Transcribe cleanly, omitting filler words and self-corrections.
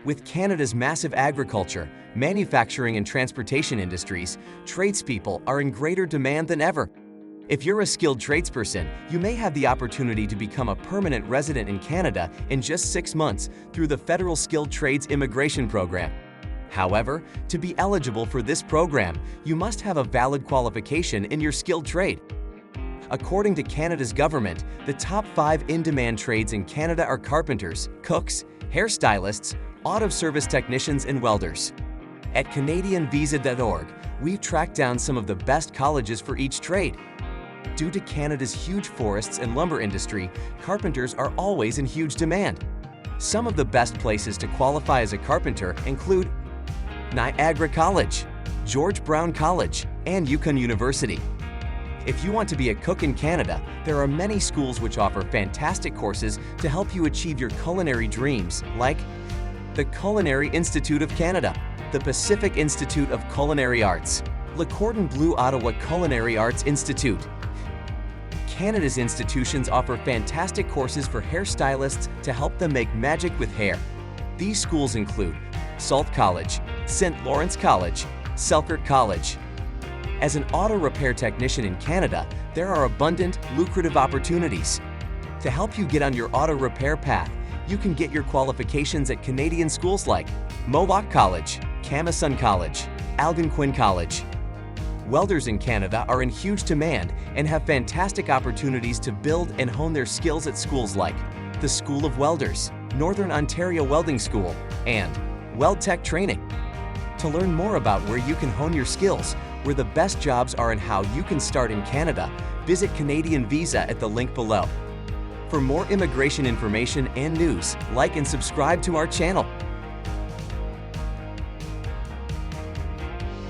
With Canada's massive agriculture, manufacturing and transportation industries, tradespeople are in greater demand than ever. If you're a skilled tradesperson, you may have the opportunity to become a permanent resident in Canada in just 6 months through the Federal Skilled Trades Immigration Program. However, to be eligible for this program, you must have a valid qualification in your skilled trade. According to Canada's government, the top 5 in-demand trades in Canada are carpenters, cooks, hairstylists, auto service technicians, and welders. At CanadianVisa.org, we've tracked down some of the best colleges for each trade. Due to Canada's huge forests and lumber industry, carpenters are always in huge demand. Some of the best places to qualify as a carpenter include Niagara College, George Brown College, and Yukon University. If you want to be a cook in Canada, there are many schools which offer fantastic courses to help you achieve your culinary dreams, like the Culinary Institute of Canada, the Pacific Institute of Culinary Arts, Le Cordon Bleu Ottawa Culinary Arts Institute. Canada's institutions offer fantastic courses for hairstylists to help them make magic with hair. These schools include Sault College, St. Lawrence College, Selkirk College. As an auto repair technician in Canada, there are abundant, lucrative opportunities. To help you get on your auto repair path, you can get your qualifications at Canadian schools like Mohawk College, Camasun College, Algonquin College. Welders in Canada are in huge demand and have fantastic opportunities to build and hone their skills at schools like the School of Welders, Northern Ontario Welding School, and WeldTech Training. To learn more about where you can hone your skills, where the best jobs are, and how you can start in Canada, visit Canadian Visa at the link below. For more immigration information and news, like and subscribe to our channel.